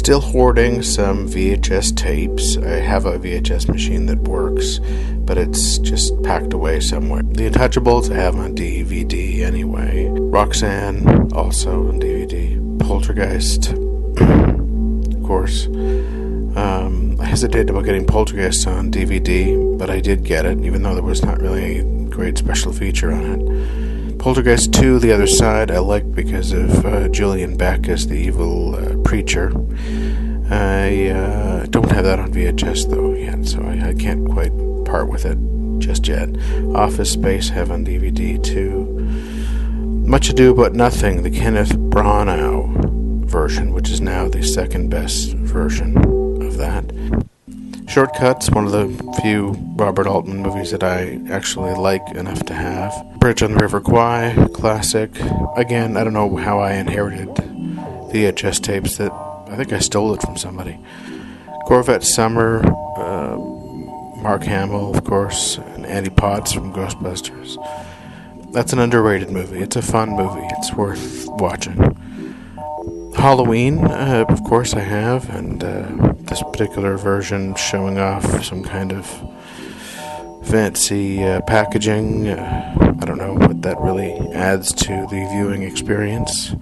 Still hoarding some VHS tapes. I have a VHS machine that works, but it's just packed away somewhere. The Untouchables I have on DVD anyway. Roxanne also on DVD. Poltergeist, of course. I hesitated about getting Poltergeist on DVD, but I did get it, even though there was not really a great special feature on it. Poltergeist 2, The Other Side, I liked because of Julian Beck as the evil preacher. I don't have that on VHS though yet, so I can't quite part with it just yet. Office Space have on DVD too. Much Ado About Nothing, the Kenneth Branagh version, which is now the second best version of that. Shortcuts, one of the few Robert Altman movies that I actually like enough to have. Bridge on the River Kwai, classic. Again, I don't know how I inherited VHS tapes that I think I stole it from somebody. Corvette Summer, Mark Hamill, of course, and Annie Potts from Ghostbusters. That's an underrated movie. It's a fun movie. It's worth watching. Halloween, of course I have, and this particular version showing off some kind of fancy packaging. I don't know what that really adds to the viewing experience.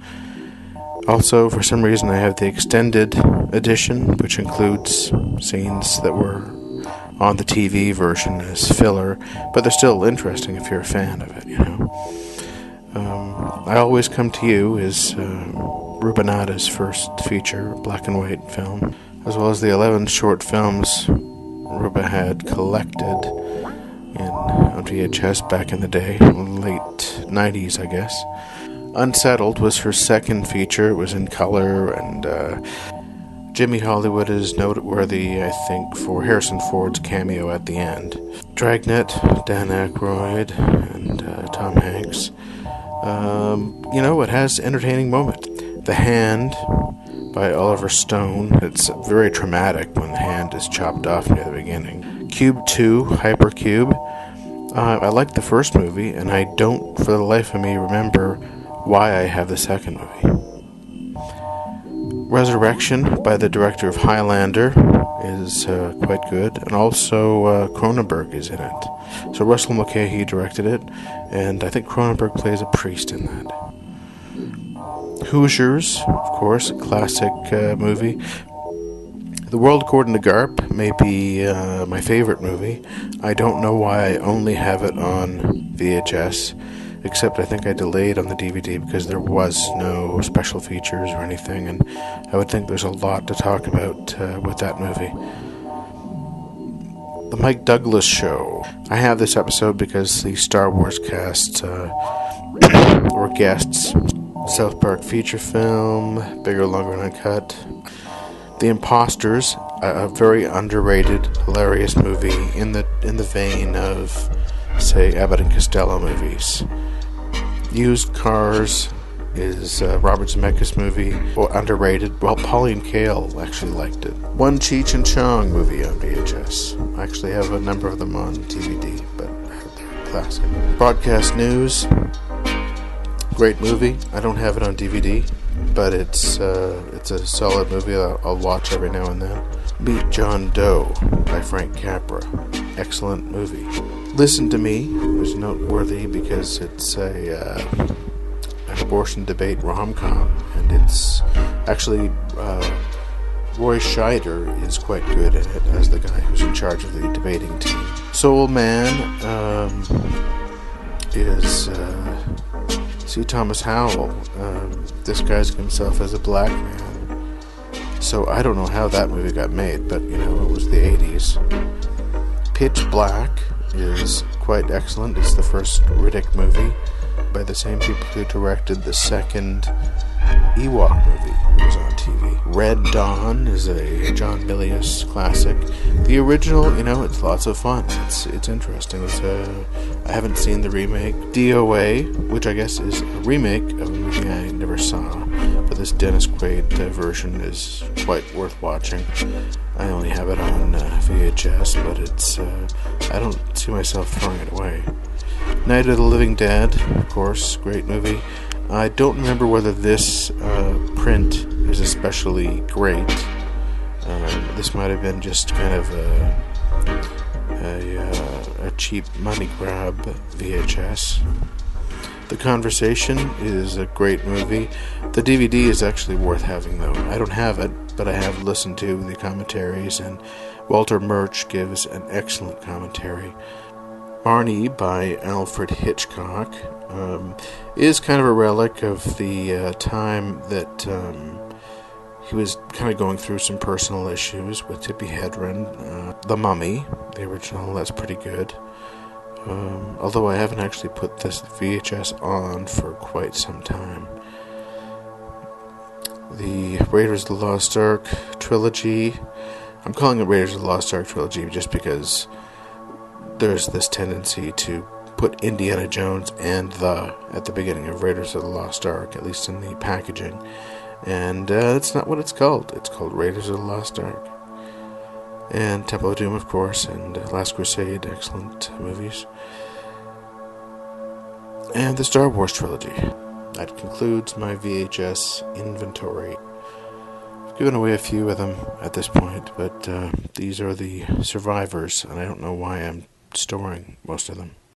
Also, for some reason, I have the extended edition, which includes scenes that were on the TV version as filler, but they're still interesting if you're a fan of it, you know. I Always Come to You is Rubinata's first feature black and white film, as well as the 11 short films Ruba had collected on VHS back in the day, late 90s, I guess. Unsettled was her second feature. It was in color, and Jimmy Hollywood is noteworthy, I think, for Harrison Ford's cameo at the end. Dragnet, Dan Aykroyd, and Tom Hanks. It has entertaining moments. The Hand by Oliver Stone. It's very traumatic when the hand is chopped off near the beginning. Cube 2, Hypercube. I like the first movie, and I don't, for the life of me, remember why I have the second movie. Resurrection by the director of Highlander is quite good, and also Cronenberg is in it. So Russell Mulcahy directed it, and I think Cronenberg plays a priest in that. Hoosiers, of course, a classic movie. The World According to Garp may be my favorite movie. I don't know why I only have it on VHS, except I think I delayed on the DVD because there was no special features or anything, and I would think there's a lot to talk about with that movie. The Mike Douglas Show. I have this episode because the Star Wars cast were guests. South Park feature film, Bigger, Longer, and Uncut. The Imposters, a very underrated, hilarious movie in the vein of, say, Abbott and Costello movies. Used Cars is Robert Zemeckis' movie, underrated. Well, Pauline Kael actually liked it. One Cheech and Chong movie on VHS. I actually have a number of them on DVD, but they're classic. Broadcast News. Great movie. I don't have it on DVD, but it's a solid movie I'll watch every now and then. Meet John Doe by Frank Capra. Excellent movie. Listen to Me was noteworthy because it's an abortion debate rom-com, and it's actually Roy Scheider is quite good in it as the guy who's in charge of the debating team. Soul Man is C. Thomas Howell. This guy's himself as a black man. So I don't know how that movie got made, but it was the 80s. Pitch Black is quite excellent. It's the first Riddick movie by the same people who directed the second Ewok movie that was on TV. Red Dawn is a John Milius classic. The original, it's lots of fun. It's interesting. I haven't seen the remake. DOA, which I guess is a remake of a movie I never saw, but this Dennis Quaid version is quite worth watching. I only have it on VHS, but it's I don't see myself throwing it away. Night of the Living Dead, of course, great movie. I don't remember whether this print is especially great. This might have been just kind of a cheap money grab VHS. The Conversation is a great movie. The DVD is actually worth having, though. I don't have it, but I have listened to the commentaries, and Walter Murch gives an excellent commentary. Marnie by Alfred Hitchcock is kind of a relic of the time that he was kind of going through some personal issues with Tippi Hedren. The Mummy, the original, that's pretty good. Although I haven't actually put this VHS on for quite some time. The Raiders of the Lost Ark Trilogy. I'm calling it Raiders of the Lost Ark Trilogy just because there's this tendency to put Indiana Jones and at the beginning of Raiders of the Lost Ark, at least in the packaging. And that's not what it's called. It's called Raiders of the Lost Ark. And Temple of Doom, of course, and Last Crusade, excellent movies. And the Star Wars trilogy. That concludes my VHS inventory. I've given away a few of them at this point, but these are the survivors, and I don't know why I'm storing most of them.